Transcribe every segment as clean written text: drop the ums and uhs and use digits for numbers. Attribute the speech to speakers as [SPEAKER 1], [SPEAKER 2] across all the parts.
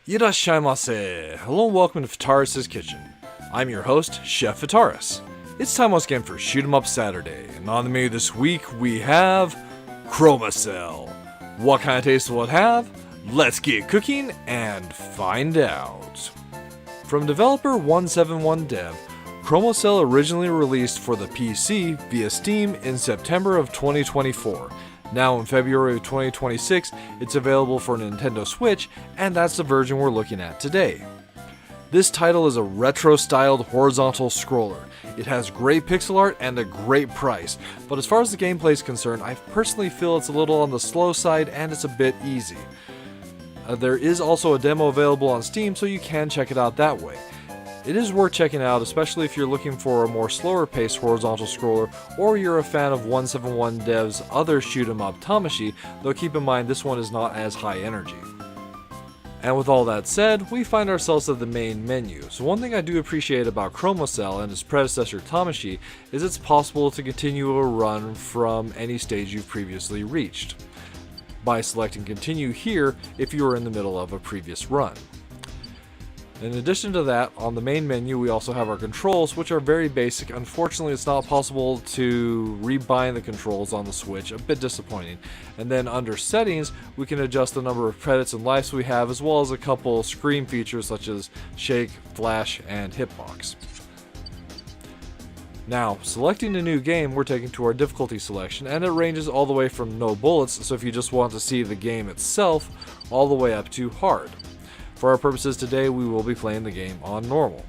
[SPEAKER 1] Irashaimase! Hello and welcome to Fitaris' Kitchen. I'm your host, Chef Fitaris. It's time once again for Shoot 'em Up Saturday, and on the menu this week we have Chromacell. What kind of taste will it have? Let's get cooking and find out. From developer 171 Dev, Chromacell originally released for the PC via Steam in September of 2024. Now in February of 2026, it's available for Nintendo Switch, and that's the version we're looking at today. This title is a retro-styled horizontal scroller. It has great pixel art and a great price, but as far as the gameplay is concerned, I personally feel it's a little on the slow side and it's a bit easy. There is also a demo available on Steam, so you can check it out that way. It is worth checking out, especially if you're looking for a more slower-paced horizontal scroller, or you're a fan of 171 Dev's other shoot-'em-up Tamashi, though keep in mind this one is not as high energy. And with all that said, we find ourselves at the main menu. So one thing I do appreciate about Chromacell and its predecessor Tamashi is it's possible to continue a run from any stage you've previously reached, by selecting continue here if you are in the middle of a previous run. In addition to that, on the main menu we also have our controls, which are very basic. Unfortunately, it's not possible to rebind the controls on the Switch, a bit disappointing. And then under settings, we can adjust the number of credits and lives we have, as well as a couple screen features such as shake, flash, and hitbox. Now, selecting a new game, we're taken to our difficulty selection, and it ranges all the way from no bullets, so if you just want to see the game itself, all the way up to hard. For our purposes today, we will be playing the game on normal.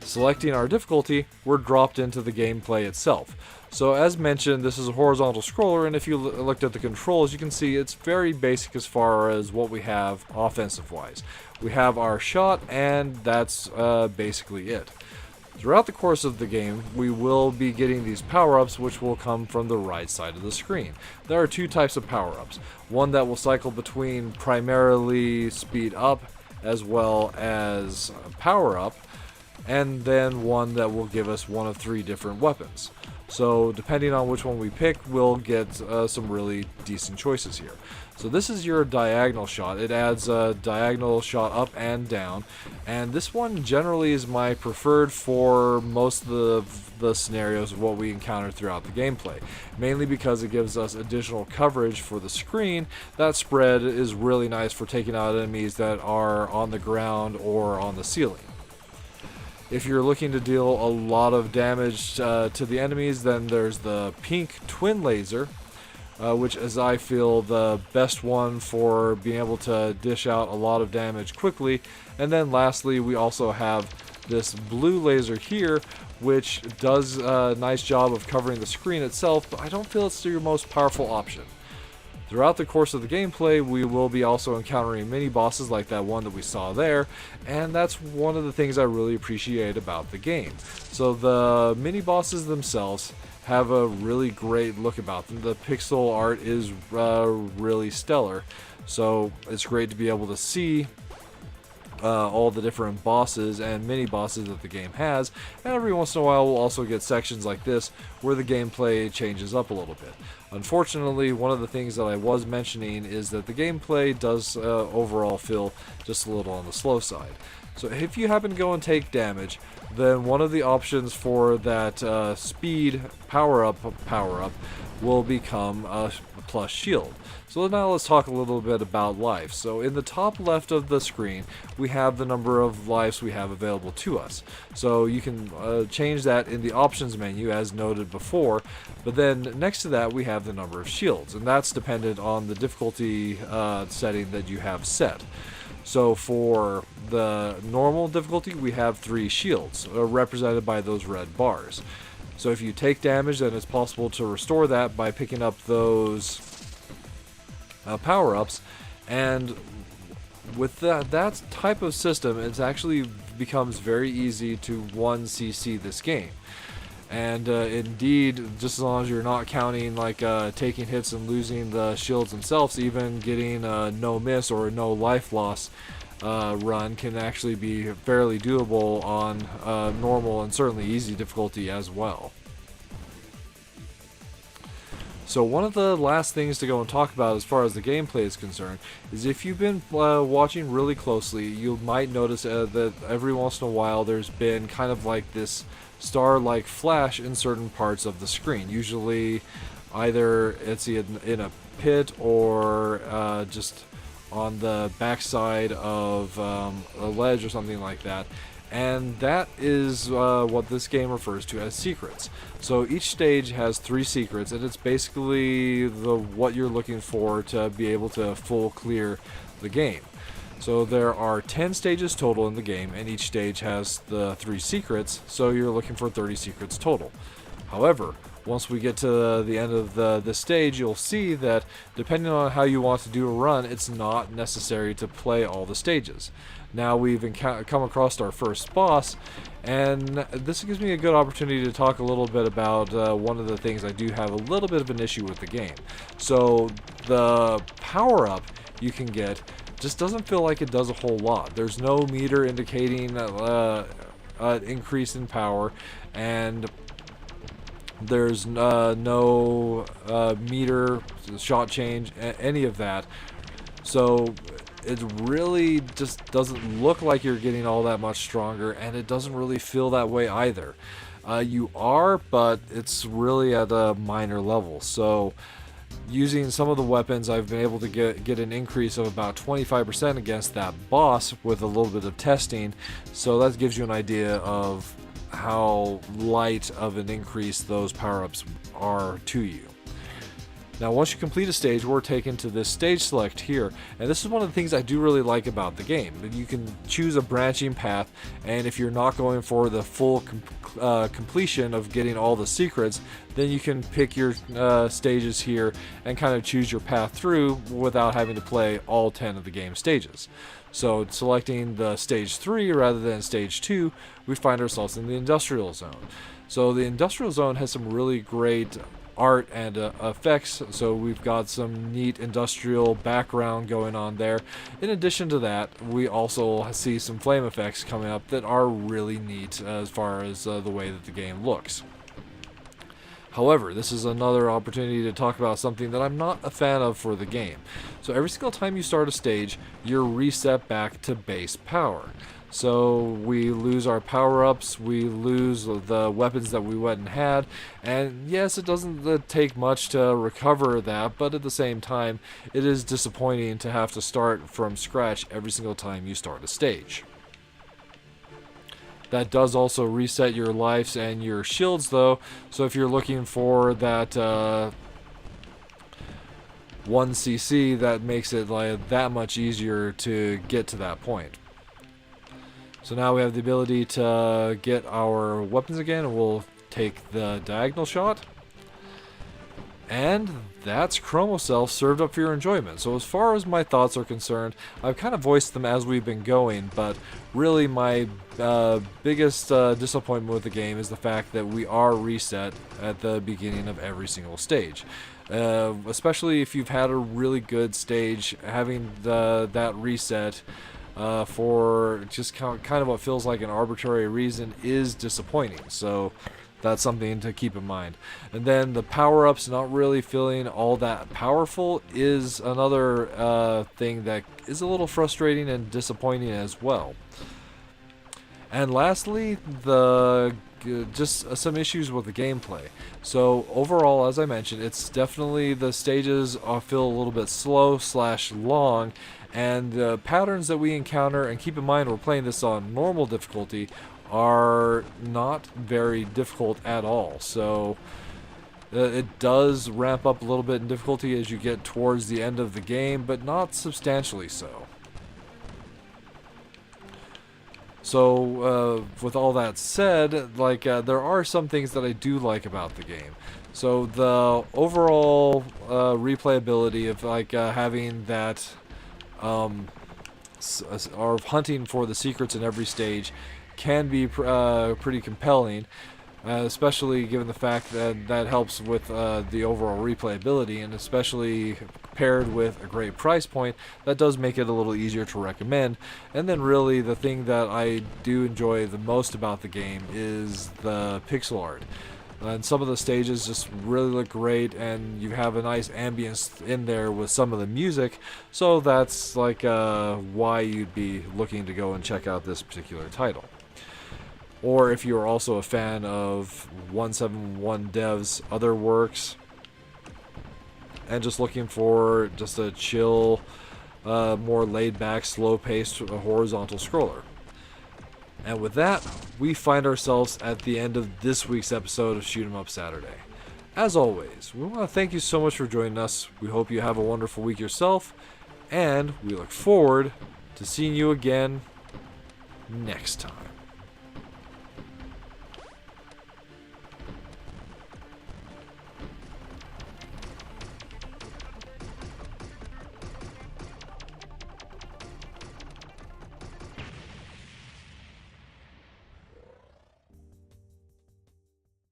[SPEAKER 1] Selecting our difficulty, we're dropped into the gameplay itself. So as mentioned, this is a horizontal scroller, and if you looked at the controls, you can see it's very basic as far as what we have offensive-wise. We have our shot, and that's basically it. Throughout the course of the game, we will be getting these power-ups, which will come from the right side of the screen. There are two types of power-ups. One that will cycle between primarily speed up, as well as power up, and then one that will give us one of three different weapons. So depending on which one we pick, we'll get some really decent choices here. So this is your diagonal shot. It adds a diagonal shot up and down, and this one generally is my preferred for most of the scenarios of what we encounter throughout the gameplay, mainly because it gives us additional coverage for the screen. That spread is really nice for taking out enemies that are on the ground or on the ceiling. If you're looking to deal a lot of damage to the enemies, then there's the pink twin laser, which is, I feel, the best one for being able to dish out a lot of damage quickly. And then lastly, we also have this blue laser here, which does a nice job of covering the screen itself, but I don't feel it's your most powerful option. Throughout the course of the gameplay, we will be also encountering mini-bosses like that one that we saw there, and that's one of the things I really appreciate about the game. So the mini-bosses themselves have a really great look about them. The pixel art is really stellar, so it's great to be able to see all the different bosses and mini-bosses that the game has, and every once in a while we'll also get sections like this where the gameplay changes up a little bit. Unfortunately, one of the things that I was mentioning is that the gameplay does overall feel just a little on the slow side. So if you happen to go and take damage, then one of the options for that speed power-up will become a plus shield. So now let's talk a little bit about life. So in the top left of the screen, we have the number of lives we have available to us. So you can change that in the options menu as noted before, but then next to that we have the number of shields, and that's dependent on the difficulty setting that you have set. So for the normal difficulty, we have 3 shields, represented by those red bars. So if you take damage, then it's possible to restore that by picking up those power-ups, and with that type of system, it actually becomes very easy to 1cc this game. And indeed, just as long as you're not counting like taking hits and losing the shields themselves, even getting a no miss or a no life loss run can actually be fairly doable on normal and certainly easy difficulty as well. So one of the last things to go and talk about as far as the gameplay is concerned is if you've been watching really closely, you might notice that every once in a while there's been kind of like this star-like flash in certain parts of the screen. Usually either it's in a pit or just on the backside of a ledge or something like that. And that is what this game refers to as secrets. So each stage has 3 secrets, and it's basically what you're looking for to be able to full clear the game. So there are 10 stages total in the game, and each stage has the 3 secrets, so you're looking for 30 secrets total. However, once we get to the end of this stage, you'll see that depending on how you want to do a run, it's not necessary to play all the stages. Now we've come across our first boss, and this gives me a good opportunity to talk a little bit about one of the things I do have a little bit of an issue with the game. So the power-up you can get just doesn't feel like it does a whole lot. There's no meter indicating an increase in power, and there's no meter, shot change, any of that. So it really just doesn't look like you're getting all that much stronger, and it doesn't really feel that way either. You are, but it's really at a minor level. So using some of the weapons, I've been able to get an increase of about 25% against that boss with a little bit of testing. So that gives you an idea of how light of an increase those power-ups are to you. Now once you complete a stage, we're taken to this stage select here, and this is one of the things I do really like about the game. You can choose a branching path, and if you're not going for the full completion of getting all the secrets, then you can pick your stages here and kind of choose your path through without having to play all 10 of the game stages. So selecting the stage 3 rather than stage 2, we find ourselves in the industrial zone. So the industrial zone has some really great art and effects, so we've got some neat industrial background going on there. In addition to that, we also see some flame effects coming up that are really neat as far as the way that the game looks. However, this is another opportunity to talk about something that I'm not a fan of for the game. So every single time you start a stage, you're reset back to base power. So we lose our power-ups, we lose the weapons that we went and had, and yes, it doesn't take much to recover that, but at the same time, it is disappointing to have to start from scratch every single time you start a stage. That does also reset your lives and your shields though, so if you're looking for that 1cc, that makes it like that much easier to get to that point. So now we have the ability to get our weapons again, and we'll take the diagonal shot. And that's Chromacell served up for your enjoyment. So as far as my thoughts are concerned, I've kind of voiced them as we've been going, but really my biggest disappointment with the game is the fact that we are reset at the beginning of every single stage. Especially if you've had a really good stage, having that reset for just kind of what feels like an arbitrary reason is disappointing. So that's something to keep in mind. And then the power-ups not really feeling all that powerful is another thing that is a little frustrating and disappointing as well. And lastly, just some issues with the gameplay. So overall, as I mentioned, it's definitely the stages feel a little bit slow / long, and the patterns that we encounter, and keep in mind we're playing this on normal difficulty, are not very difficult at all. So it does ramp up a little bit in difficulty as you get towards the end of the game, but not substantially so. So with all that said, there are some things that I do like about the game. So the overall replayability of having that or hunting for the secrets in every stage can be pretty compelling, especially given the fact that that helps with the overall replayability, and especially paired with a great price point, that does make it a little easier to recommend. And then really the thing that I do enjoy the most about the game is the pixel art. And some of the stages just really look great, and you have a nice ambience in there with some of the music, so that's like why you'd be looking to go and check out this particular title. Or if you're also a fan of 171 Dev's other works, and just looking for just a chill, more laid-back, slow-paced horizontal scroller. And with that, we find ourselves at the end of this week's episode of Shoot 'em Up Saturday. As always, we want to thank you so much for joining us. We hope you have a wonderful week yourself, and we look forward to seeing you again next time.